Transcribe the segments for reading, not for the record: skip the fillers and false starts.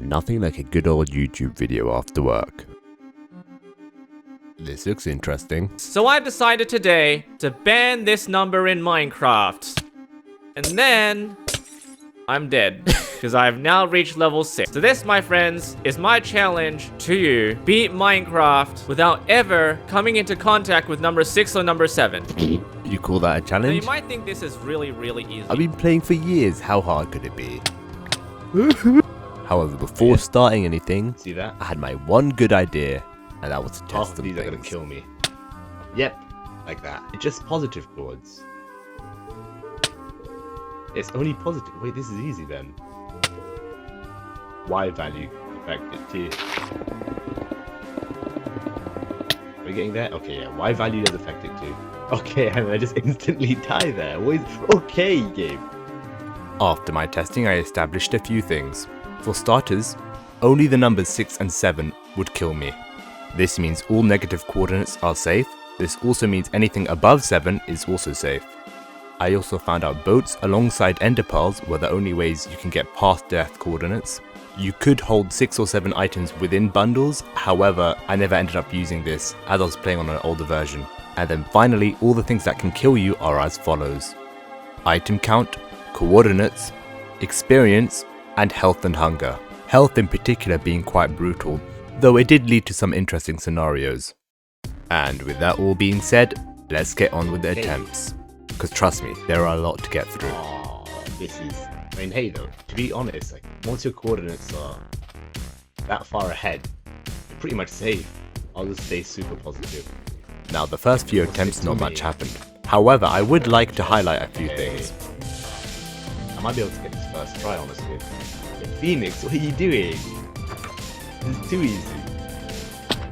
Nothing like a good old YouTube video after work. This looks interesting. So I decided today to ban this number in Minecraft. And then I'm dead. Because I've now reached level 6. So this, my friends, is my challenge to you. Beat Minecraft without ever coming into contact with number 6 or number 7. You call that a Now challenge? you might think this is really easy. I've been playing for years, how hard could it be? However, before starting anything, See that? I had my one good idea, and that was to Half test of some these are gonna things. kill me. Yep, like that. It's just positive chords. It's only positive. Wait, this is easy then. Y value affected too. Are we getting there? Okay, yeah. Y value does affect it too. Okay, and I just instantly die there. What is... Okay, game. After my testing, I established a few things. For starters, only the numbers 6 and 7 would kill me. This means all negative coordinates are safe. This also means anything above 7 is also safe. I also found out boats alongside ender pearls were the only ways you can get past death coordinates. You could hold 6 or 7 items within bundles, however, I never ended up using this as I was playing on an older version. And then finally, all the things that can kill you are as follows: item count, coordinates, experience, and health and hunger. Health in particular being quite brutal, though it did lead to some interesting scenarios. And with that all being said, let's get on with the attempts. Because trust me, there are a lot to get through. Oh, this is... I mean, hey though, to be honest, like, once your coordinates are that far ahead, you're pretty much safe. I'll just stay super positive. Now the first few attempts not much happened. However, I would like to highlight a few things. I might be able to get this first try, honestly. Hey, Phoenix, what are you doing? This is too easy.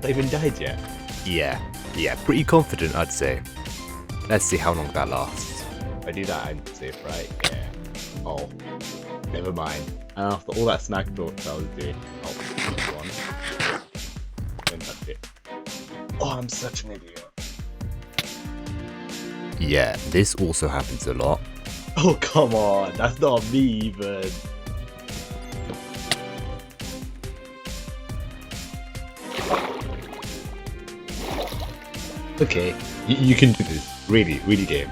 Not even died yet. Yeah, pretty confident I'd say. Let's see how long that lasts. If I do that, I'm safe, right? Yeah. Oh, never mind. And after all that smack talk I was doing, oh, one. Don't touch it. Oh, I'm such an idiot. Yeah, this also happens a lot. Oh, come on, that's not me even. Okay, you can do this. Really game.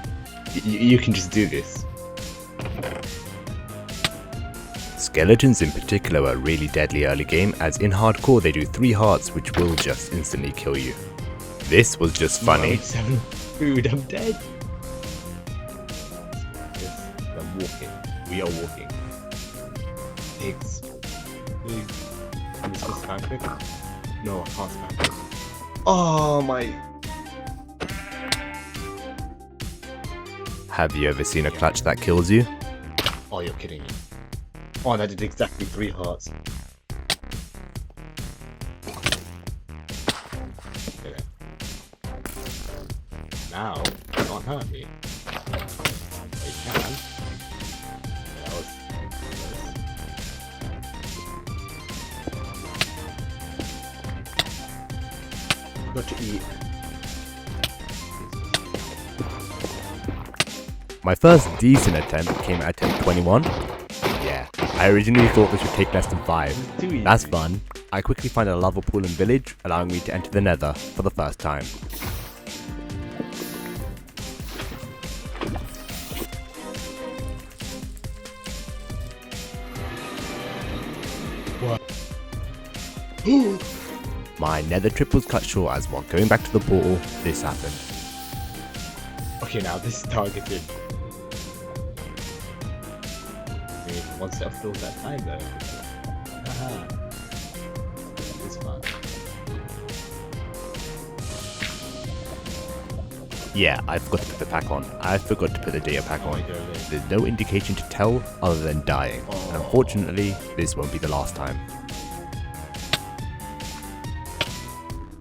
You can just do this. Skeletons in particular are really deadly early game, as in hardcore they do 3 hearts which will just instantly kill you. This was just funny. 7 food, I'm dead. Yes, I'm walking. We are walking. Pigs. Am I supposed to spam quick? No, I can't spam quick. Oh my... Have you ever seen a clutch that kills you? Oh, you're kidding me. Oh, that did exactly 3 hearts. Okay. Now, you can't hurt me. Oh, you can. That was... Got to eat. My first decent attempt came at attempt 21. Yeah, I originally thought this would take less than 5. Too easy. That's fun. I quickly find a lava pool and village, allowing me to enter the nether for the first time. What? My nether trip was cut short as while going back to the portal, this happened. Okay, now this is targeted. Okay, one step fills that time though. Haha. It's fun. Yeah, I forgot to put the pack on. I forgot to put the data pack on. There's no indication to tell other than dying. And unfortunately, this won't be the last time.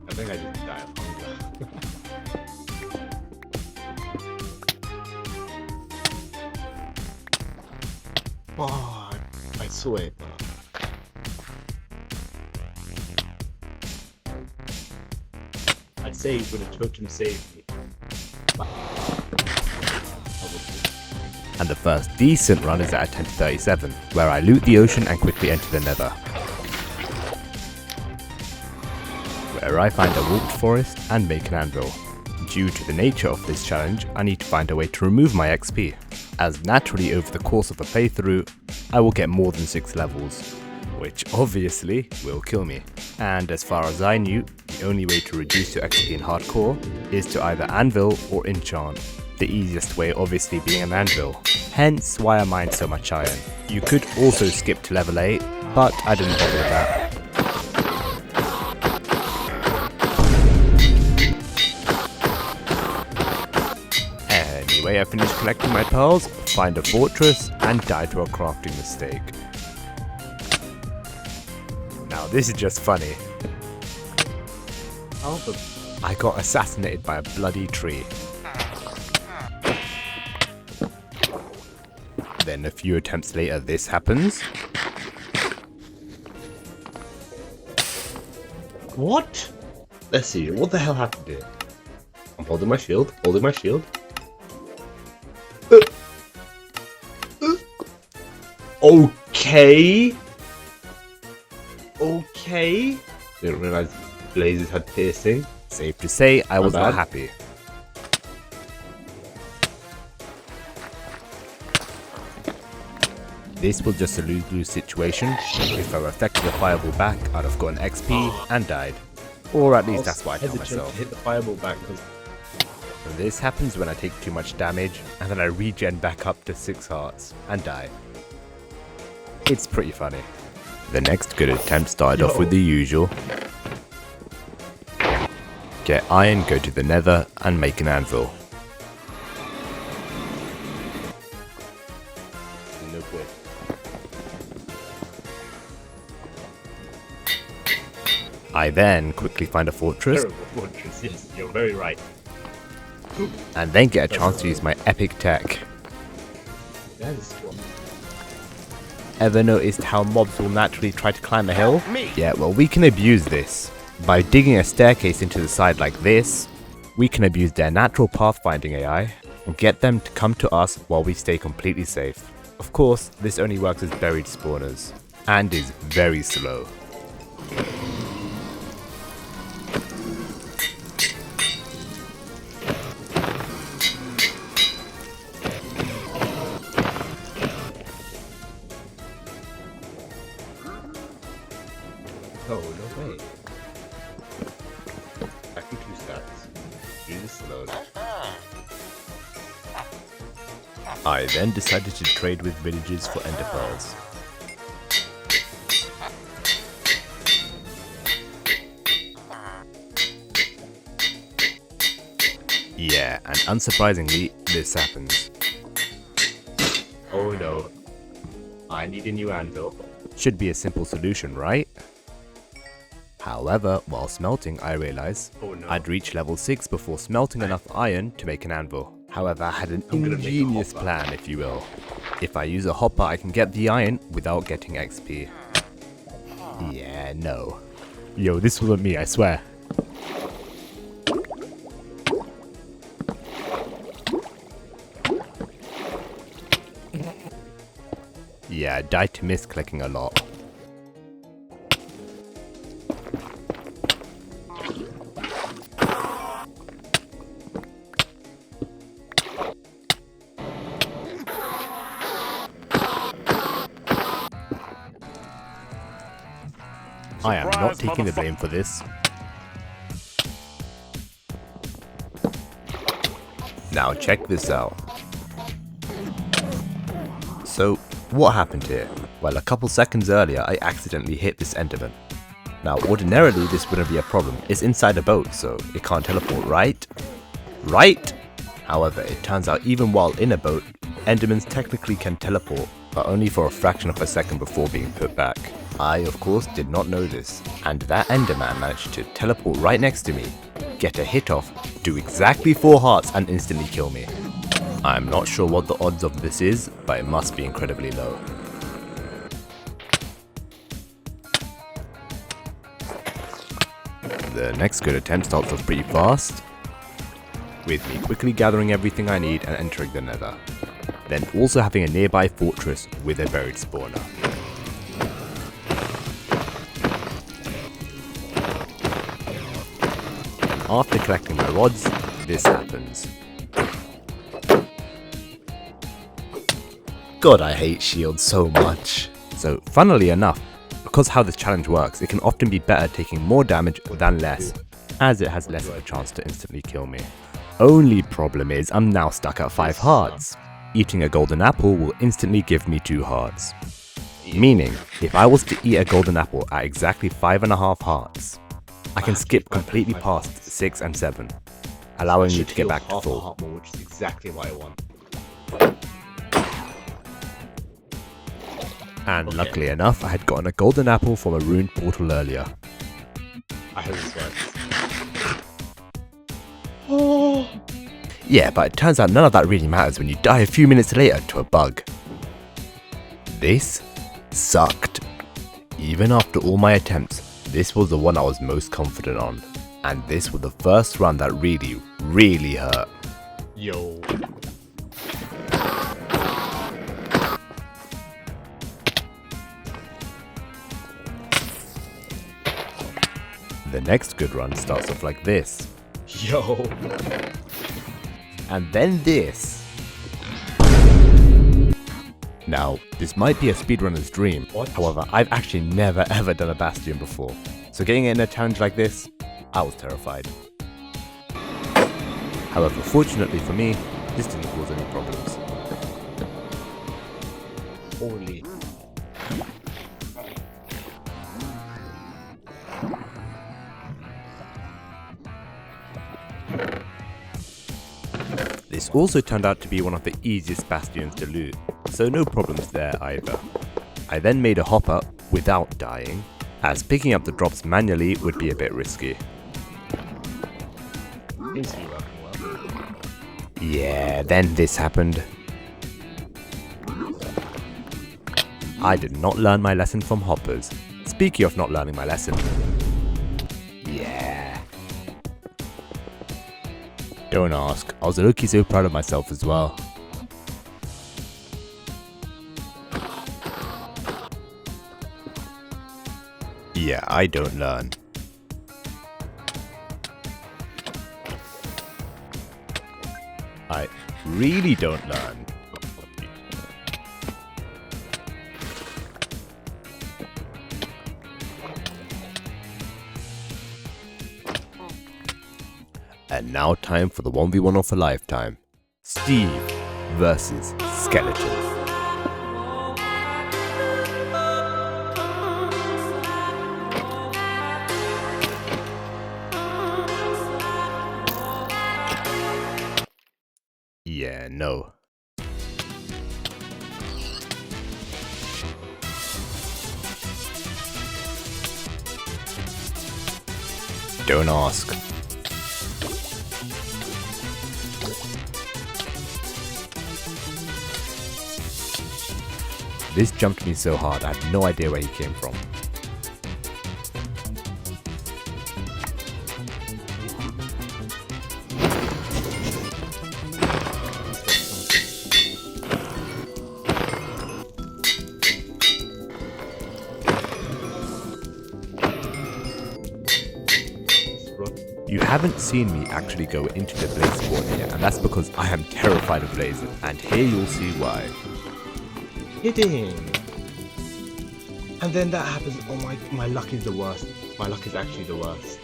I think I just died of hunger. Oh, I saw it. I'd say when a totem saved me. Probably. And the first decent run is at 10 to 37, where I loot the ocean and quickly enter the nether, where I find a warped forest and make an anvil. Due to the nature of this challenge, I need to find a way to remove my XP, as naturally over the course of a playthrough, I will get more than 6 levels, which obviously will kill me. And as far as I knew, the only way to reduce your XP in hardcore is to either anvil or enchant. The easiest way obviously being an anvil, hence why I mine so much iron. You could also skip to level 8, but I didn't bother with that. Anyway, I finished collecting my pearls, find a fortress, and die to a crafting mistake. Now this is just funny. I got assassinated by a bloody tree. Then a few attempts later this happens. What? Let's see, what the hell happened here? I'm holding my shield, holding my shield. Okay. Okay. Didn't realize blazes had piercing. Safe to say, I was not happy. This was just a lose-lose situation. If I were affected the fireball back, I'd have gotten XP and died. Or at least that's what I tell myself. Hit the fireball back because this happens when I take too much damage, and then I regen back up to 6 hearts and die. It's pretty funny. The next good attempt started off with the usual. Get iron, go to the nether, and make an anvil. no good. I then quickly find a fortress, Terrible fortress, yes, you're very right. and then get a chance to use my epic tech. That is one. Ever noticed how mobs will naturally try to climb a hill? Yeah, well, we can abuse this. By digging a staircase into the side like this, we can abuse their natural pathfinding AI and get them to come to us while we stay completely safe. Of course, this only works as buried spawners, and is very slow. Oh, no way. I can 2 stacks. Do this slowly. I then decided to trade with villagers for ender pearls. Yeah, and unsurprisingly, this happens. Oh no. I need a new anvil. Should be a simple solution, right? However, while smelting, I realized Oh no. I'd reach level 6 before smelting enough iron to make an anvil. However, I had an I'm gonna make a ingenious hopper. plan, if you will. If I use a hopper, I can get the iron without getting XP. Yeah, no. Yo, this wasn't me, I swear. Yeah, I died to misclicking a lot. I am not taking the blame for this. Now check this out. So, what happened here? Well, a couple seconds earlier I accidentally hit this enderman. Now ordinarily this wouldn't be a problem, it's inside a boat so it can't teleport, right? Right? However, it turns out even while in a boat, endermans technically can teleport, but only for a fraction of a second before being put back. I, of course, did not know this, and that enderman managed to teleport right next to me, get a hit off, do exactly 4 hearts and instantly kill me. I'm not sure what the odds of this is, but it must be incredibly low. The next good attempt starts off pretty fast, with me quickly gathering everything I need and entering the nether. then also having a nearby fortress with a buried spawner. After collecting my rods, this happens. God, I hate shields so much. So, funnily enough, because how this challenge works, it can often be better taking more damage than less, as it has less of a chance to instantly kill me. Only problem is, I'm now stuck at 5 hearts. Eating a golden apple will instantly give me 2 hearts. Meaning, if I was to eat a golden apple at exactly 5.5 hearts, I can skip completely past 6 and 7, allowing me to get back to full. Which is exactly what I want. And luckily enough, I had gotten a golden apple from a ruined portal earlier. I hope this works. Oh. Yeah, but it turns out none of that really matters when you die a few minutes later to a bug. This sucked. Even after all my attempts, this was the one I was most confident on. And this was the first run that really hurt. Yo. The next good run starts off like this. Yo. And then this. Now, this might be a speedrunner's dream. What? However, I've actually never ever done a Bastion before. So getting it in a challenge like this, I was terrified. However, fortunately for me, this didn't cause any problems. Holy. This also turned out to be one of the easiest bastions to loot, so no problems there either. I then made a hopper without dying, as picking up the drops manually would be a bit risky. Seems to be working well. Yeah, then this happened. I did not learn my lesson from hoppers. Speaking of not learning my lesson. Yeah. Don't ask, I was low-key so proud of myself as well. Yeah, I don't learn. I really don't learn. And now time for the 1v1 of a lifetime. Steve versus Skeleton. Yeah, no. Don't ask. This jumped me so hard, I had no idea where he came from. You haven't seen me actually go into the blaze spawn yet, and that's because I am terrified of blazes, and here you'll see why. Hitting. And then that happens. Oh my luck is the worst. My luck is actually the worst.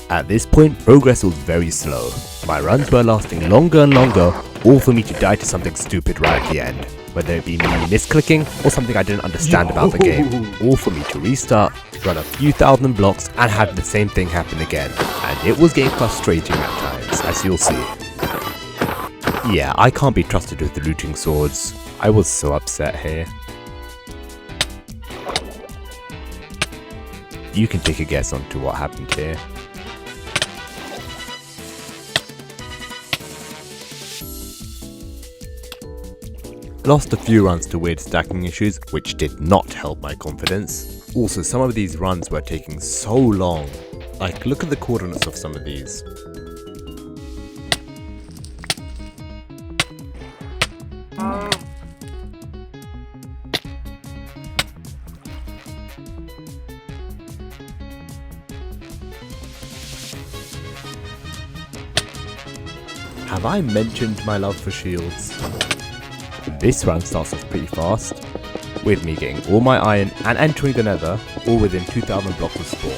At this point, progress was very slow. My runs were lasting longer and longer, all for me to die to something stupid right at the end. Whether it be me misclicking or something I didn't understand about the game. All for me to restart, run a few thousand blocks and have the same thing happen again. And it was getting frustrating at times, as you'll see. Yeah, I can't be trusted with the looting swords. I was so upset here. You can take a guess onto what happened here. Lost a few runs to weird stacking issues, which did not help my confidence. Also, some of these runs were taking so long. Like, look at the coordinates of some of these. Have I mentioned my love for shields? This run starts off pretty fast, with me getting all my iron and entering the nether, all within 2000 blocks of spawn.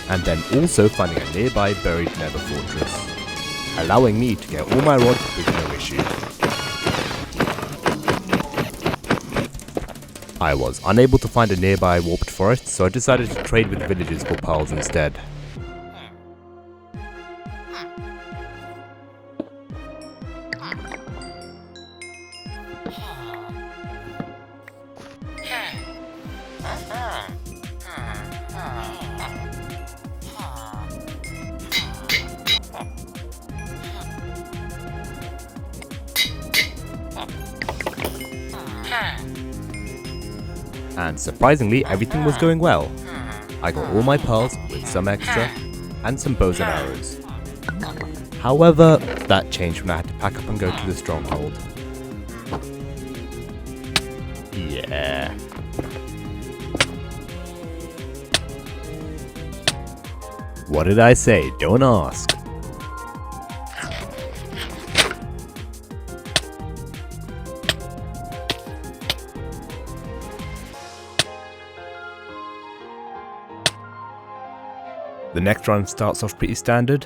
And then also finding a nearby buried nether fortress, allowing me to get all my rods with no issue. I was unable to find a nearby warped forest, so I decided to trade with villagers for pearls instead. And surprisingly, everything was going well. I got all my pearls with some extra, and some bows and arrows. However, that changed when I had to pack up and go to the stronghold. Yeah. What did I say? Don't ask. The next run starts off pretty standard.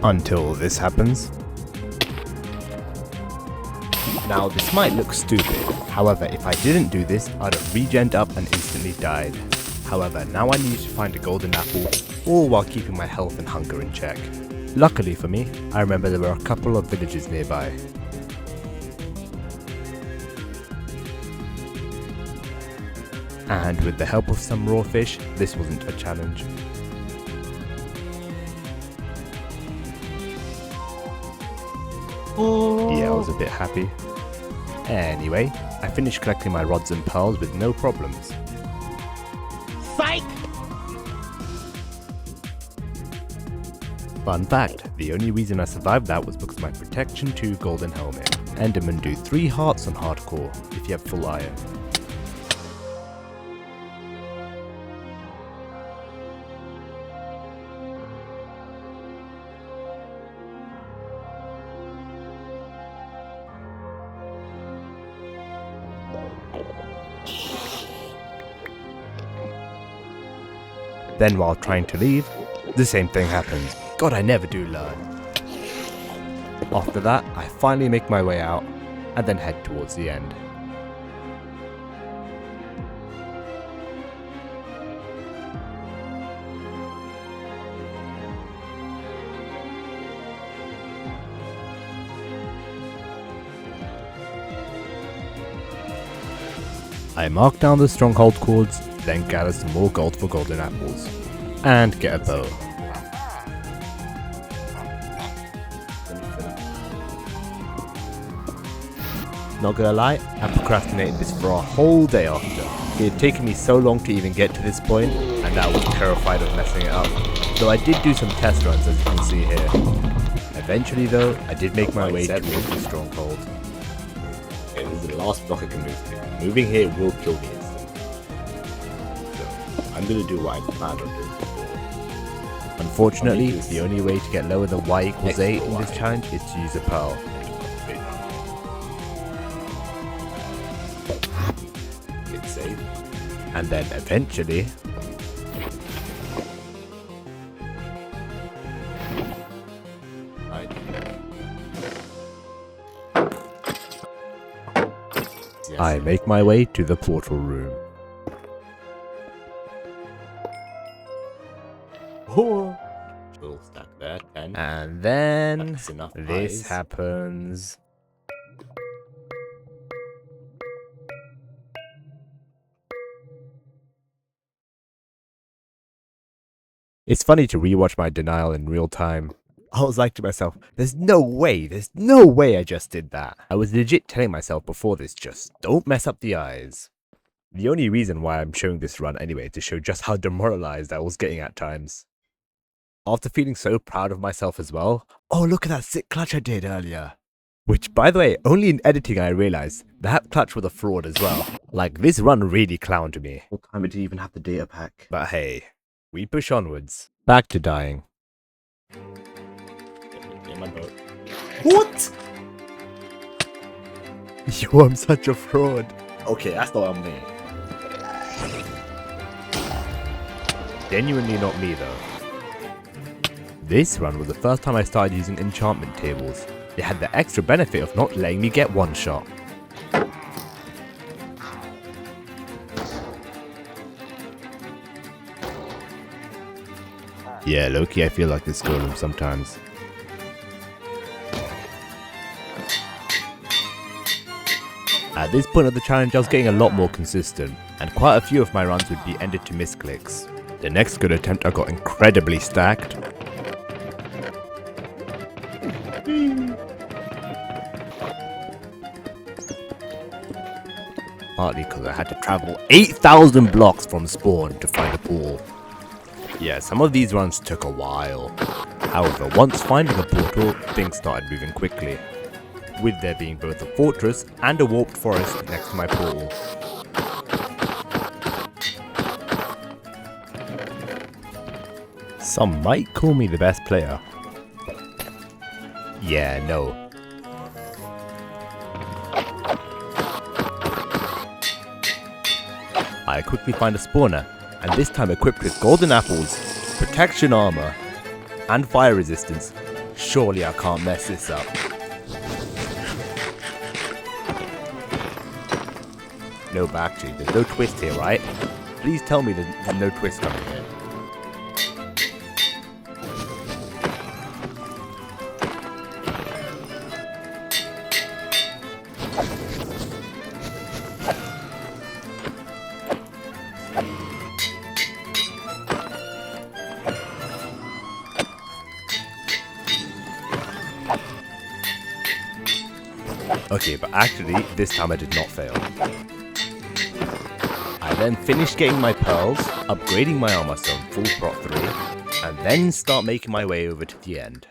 Until this happens. Now this might look stupid, however if I didn't do this I'd have regened up and instantly died. However, now I needed to find a golden apple, all while keeping my health and hunger in check. Luckily for me, I remember there were a couple of villages nearby. And with the help of some raw fish, this wasn't a challenge. Yeah, I was a bit happy. Anyway, I finished collecting my rods and pearls with no problems. Psych! Fun fact, the only reason I survived that was because of my Protection 2 golden helmet. Endermen do 3 hearts on hardcore if you have full iron. Then while trying to leave, the same thing happens. God, I never do learn. After that, I finally make my way out, and then head towards the end. I mark down the stronghold chords, then gather some more gold for golden apples, and get a bow. Not gonna lie, I procrastinated this for a whole day after. It had taken me so long to even get to this point, and I was terrified of messing it up. Though I did do some test runs, as you can see here. Eventually though, I did make my way towards the stronghold. Okay, this is the last block I can move to. Moving here will kill me instantly. So, I'm gonna do what I planned on doing before. Unfortunately, the only way to get lower than y equals 8 in this challenge is to use a pearl. Get safe. And then eventually... I make my way to the portal room. Oh. We'll stack there, 10. And then That's enough this eyes. happens. It's funny to rewatch my denial in real time. I was like to myself, there's no way I just did that. I was legit telling myself before this, just don't mess up the eyes. The only reason why I'm showing this run anyway, to show just how demoralized I was getting at times. After feeling so proud of myself as well, oh look at that sick clutch I did earlier. Which, by the way, only in editing I realized that clutch was a fraud as well. Like, this run really clowned me. What time did you even have the data pack? But hey, we push onwards. Back to dying. In my boat. What? Yo, I'm such a fraud. Okay, that's not on me. Genuinely not me though. This run was the first time I started using enchantment tables. It had the extra benefit of not letting me get one shot. Yeah, low-key I feel like this golem sometimes. At this point of the challenge I was getting a lot more consistent, and quite a few of my runs would be ended to misclicks. The next good attempt I got incredibly stacked. Partly because I had to travel 8,000 blocks from spawn to find a pool. Yeah, some of these runs took a while. However, once finding a portal, things started moving quickly, with there being both a fortress and a warped forest next to my portal. Some might call me the best player. Yeah, no. I quickly find a spawner, and this time equipped with golden apples, protection armor, and fire resistance. Surely I can't mess this up. No, but actually, there's no twist here, right? Please tell me there's no twist coming here. Okay, but actually, this time I did not fail. I then finished getting my pearls, upgrading my armor so I'm full prot 3, and then start making my way over to the end.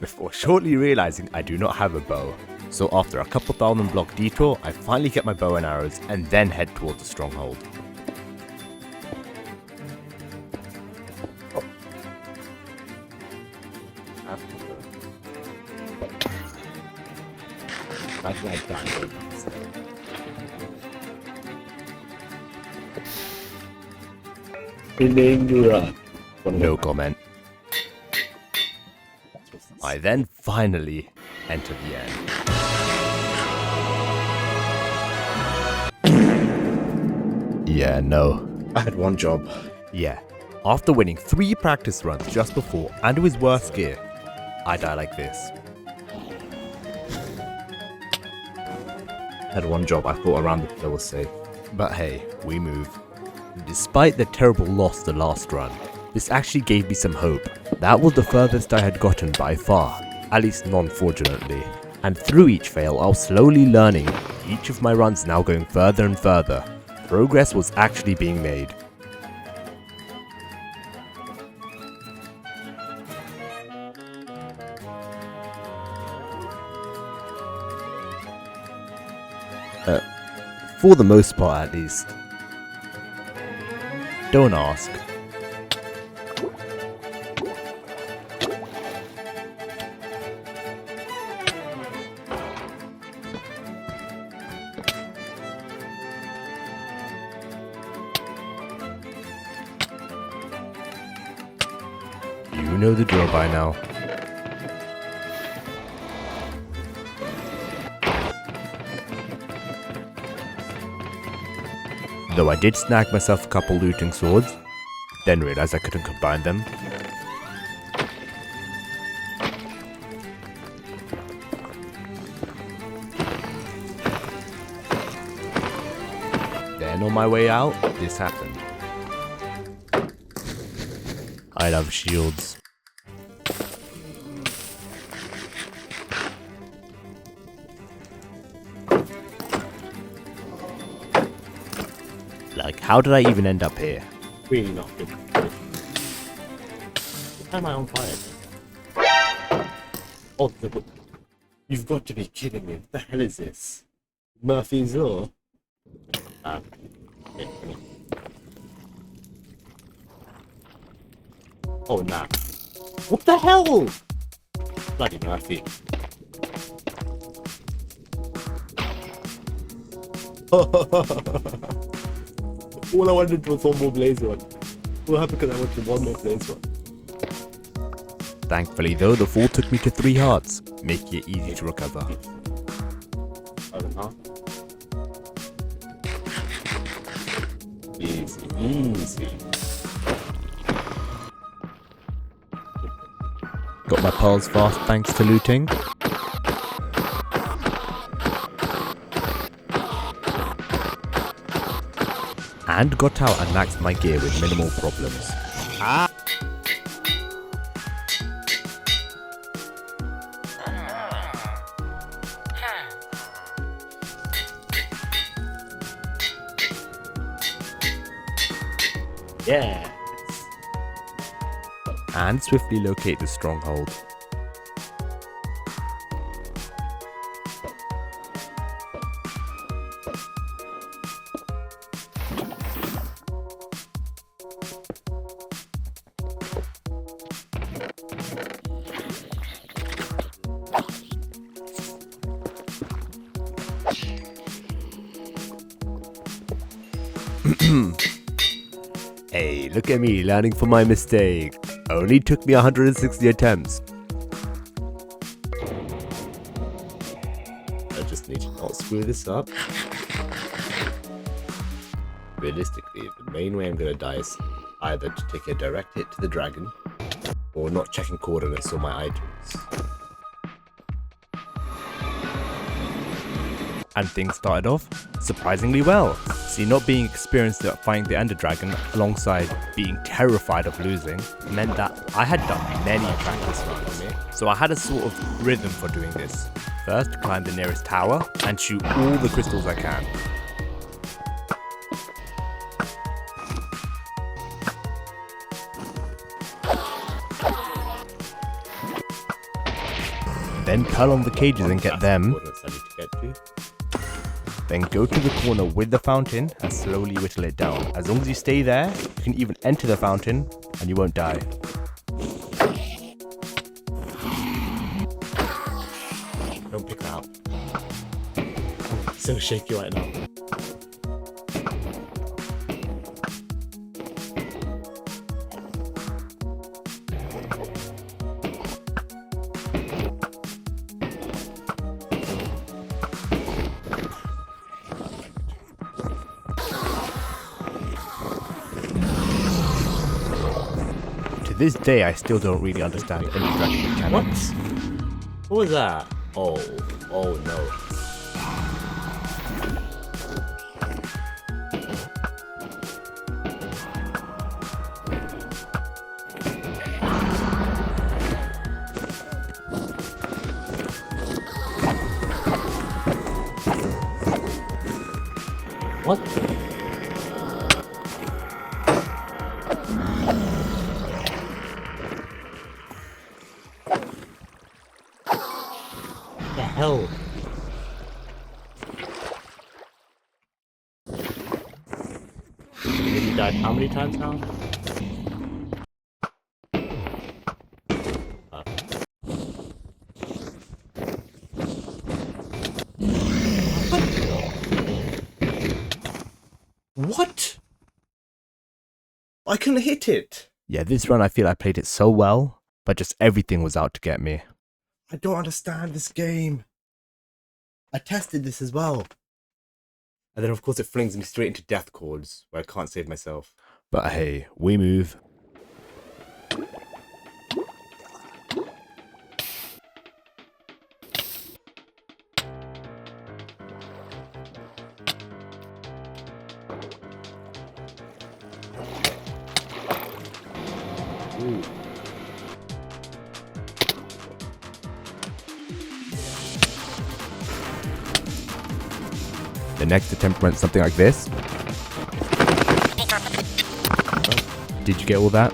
Before shortly realizing I do not have a bow. So after a couple thousand block detour, I finally get my bow and arrows and then head towards the stronghold. That's like that. No comment. I then finally enter the end. Yeah, no. I had one job. Yeah. After winning 3 practice runs just before and with worse gear, I die like this. I had one job. I thought around the pillar was safe. But hey, we move. Despite the terrible loss the last run, this actually gave me some hope. That was the furthest I had gotten by far, at least non-fraudulently. And through each fail, I was slowly learning, each of my runs now going further and further. Progress was actually being made. For the most part at least. Don't ask. You know the drill by now. Though I did snag myself a couple looting swords, then realised I couldn't combine them. Then on my way out, this happened. I love shields. Like, how did I even end up here? Really not good. Why am I on fire? Oh, you've got to be kidding me. What the hell is this? Murphy's Law? Oh, nah. What the hell? Bloody Murphy. All I wanted was one more blaze one. What happened because I wanted one more blaze one? Thankfully though, the fall took me to 3 hearts, making it easy to recover. I don't know. Easy, easy. Got my pearls fast thanks to looting. And got out and maxed my gear with minimal problems. Yes. And swiftly locate the stronghold. Hey, look at me learning from my mistake. Only took me 160 attempts. I just need to not screw this up. Realistically, the main way I'm gonna die is either to take a direct hit to the dragon, or not checking coordinates on my items. And things started off surprisingly well. See, not being experienced at fighting the Ender Dragon alongside being terrified of losing meant that I had done many practice runs. So I had a sort of rhythm for doing this. First, climb the nearest tower and shoot all the crystals I can. Then pull on the cages and get them. Coordinates I need to get to. Then go to the corner with the fountain and slowly whittle it down. As long as you stay there, you can even enter the fountain and you won't die. Don't pick her out. So shaky right now. To this day, I still don't really understand any dragon mechanics. What was that? Oh no. What? The hell? You died how many times now? What? I couldn't hit it. Yeah, this run I feel I played it so well, but just everything was out to get me. I don't understand this game. I tested this as well. And then of course it flings me straight into death chords, where I can't save myself. But hey, we move. Ooh. The next attempt went something like this. Did you get all that?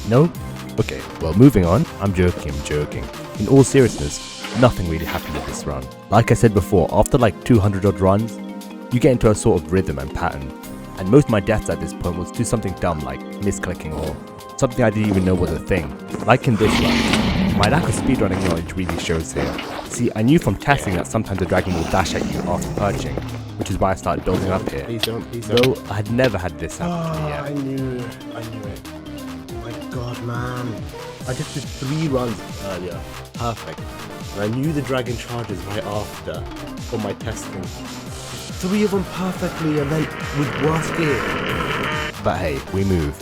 No? Okay, well moving on. I'm joking. In all seriousness, nothing really happened with this run. Like I said before, after like 200 odd runs, you get into a sort of rhythm and pattern. And most of my deaths at this point was do something dumb like misclicking or something I didn't even know was a thing. Like in this run, my lack of speedrunning knowledge really shows here. See, I knew from testing that sometimes the dragon will dash at you after perching, which is why I started building up here. Please don't. Though I had never had this happen to me yet. I knew it. Oh my god, man. I just did 3 runs earlier. Perfect. And I knew the dragon charges right after for my testing. 3 of them perfectly and then with worse gear. But hey, we move.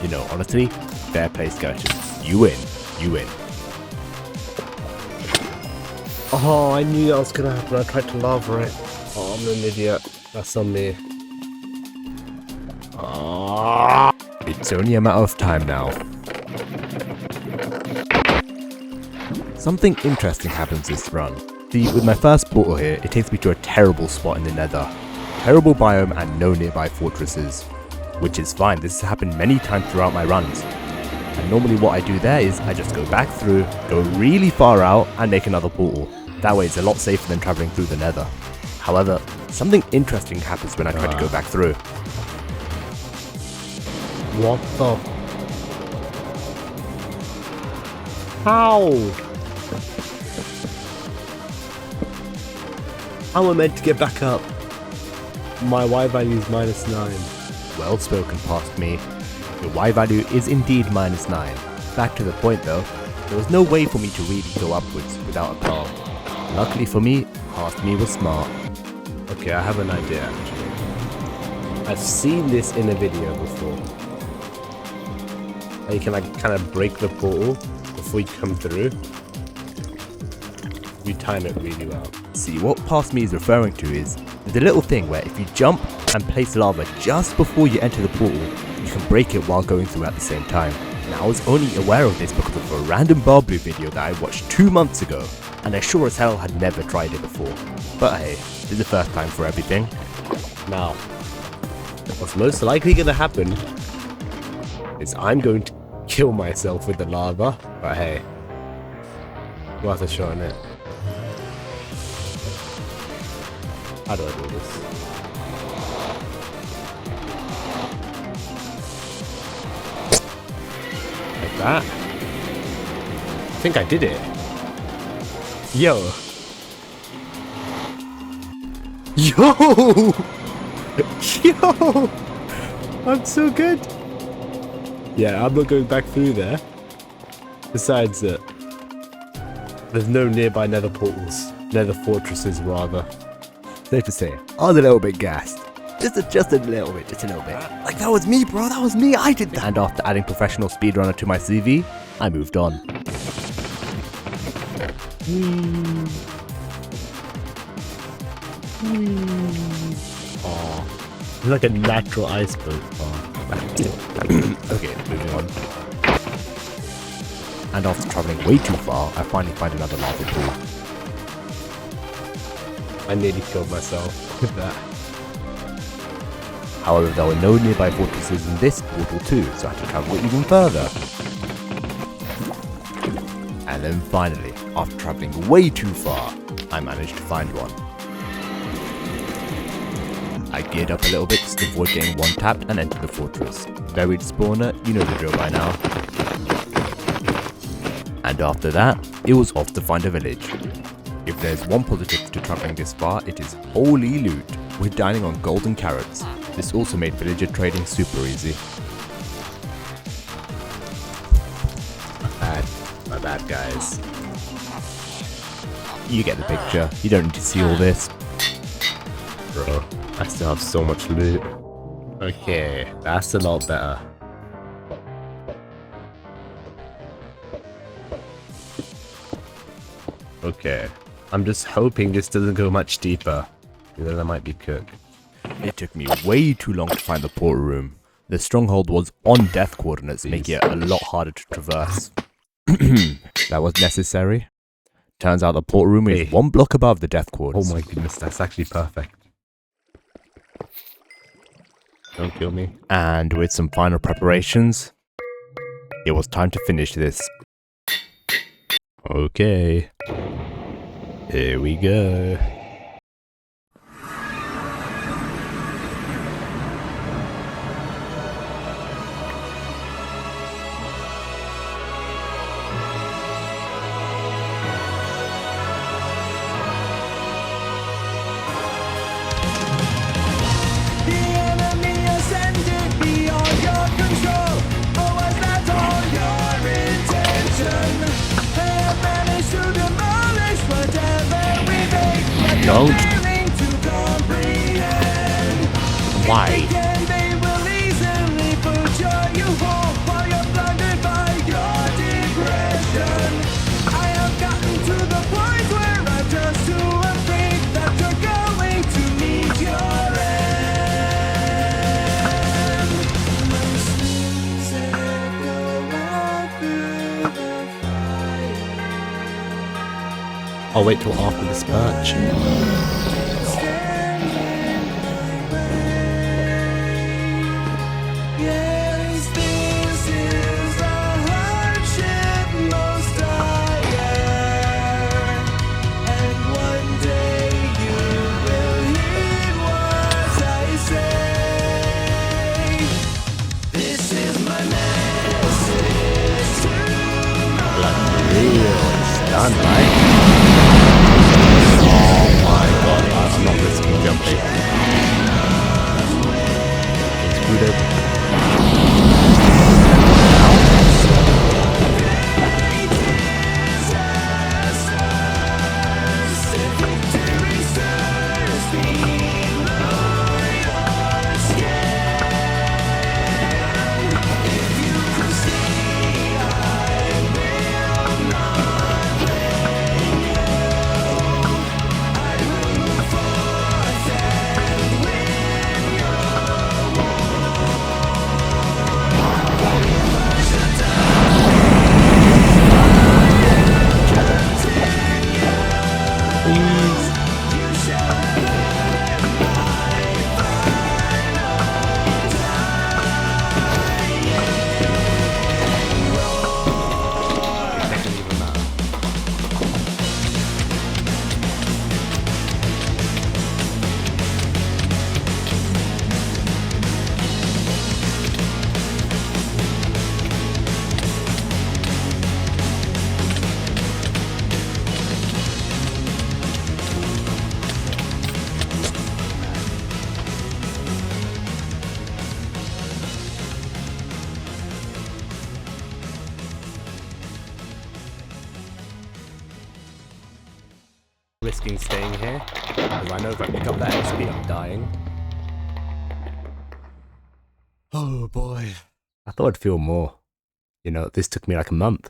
You know, honestly, fair play, Skirters. You win. Oh, I knew that was gonna happen. I tried to lava it. Oh, I'm an idiot. That's on me. It's only a matter of time now. Something interesting happens this run. See, with my first portal here, it takes me to a terrible spot in the nether. Terrible biome and no nearby fortresses. Which is fine, this has happened many times throughout my runs. And normally what I do there is I just go back through, go really far out and make another portal. That way it's a lot safer than travelling through the nether. However, something interesting happens when I try to go back through. What the? How? How am I meant to get back up? My Y value is -9. Well spoken past me. The Y value is indeed -9. Back to the point though, there was no way for me to really go upwards without a car. Luckily for me, past me was smart. Okay, I have an idea actually. I've seen this in a video before. And you can like kind of break the portal before you come through. You time it really well. See, what past me is referring to is the little thing where if you jump and place lava just before you enter the portal, you can break it while going through at the same time. Now I was only aware of this because of a random Barblue video that I watched 2 months ago, and I sure as hell had never tried it before. But hey, it's the first time for everything. Now, what's most likely going to happen is I'm going to kill myself with the lava. But hey, worth a shot in it. How do I do this? Like that? I think I did it. Yo! Yo! Yo! I'm so good! Yeah, I'm not going back through there. Besides that, there's no nearby nether portals. Nether fortresses, rather. Safe to say, I was a little bit gassed. Just a little bit. Like, that was me, bro, that was me, I did that. And after adding professional speedrunner to my CV, I moved on. Oh, it's like a natural iceberg. Okay, moving on. And after travelling way too far, I finally find another lava pool. I nearly killed myself with that. However, there were no nearby fortresses in this portal too, so I had to travel even further. And then finally, after travelling way too far, I managed to find one. I geared up a little bit just to avoid getting one-tapped and entered the fortress. Buried spawner, you know the drill by now. And after that, it was off to find a village. If there's one positive to travelling this far, it is holy loot. We're dining on golden carrots. This also made villager trading super easy. My bad guys. You get the picture, you don't need to see all this. Bro, I still have so much loot. Okay, that's a lot better. Okay, I'm just hoping this doesn't go much deeper. Then I might be cooked. It took me way too long to find the portal room. The stronghold was on death coordinates, making it a lot harder to traverse. That was necessary. Turns out the portal room is 1 block above the death coordinates. Oh my goodness, that's actually perfect. Don't kill me. And with some final preparations, it was time to finish this. Okay. Here we go. Don't. Why? I'll wait till after this patch. Done, right? Oh my god, I'm not risking jumping. Excluded. Risking staying here, because I know if I pick up that XP, I'm dying. Oh boy. I thought I'd feel more. You know, this took me like a month.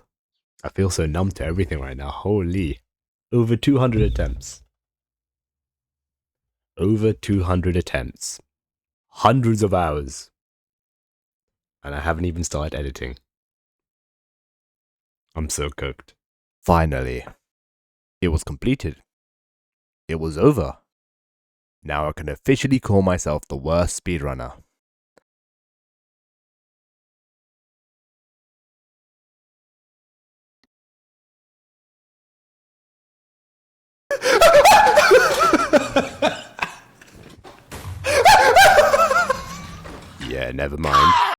I feel so numb to everything right now. Holy. Over 200 attempts. Over 200 attempts. Hundreds of hours. And I haven't even started editing. I'm so cooked. Finally. It was completed. It was over. Now I can officially call myself the worst speedrunner. Yeah, never mind.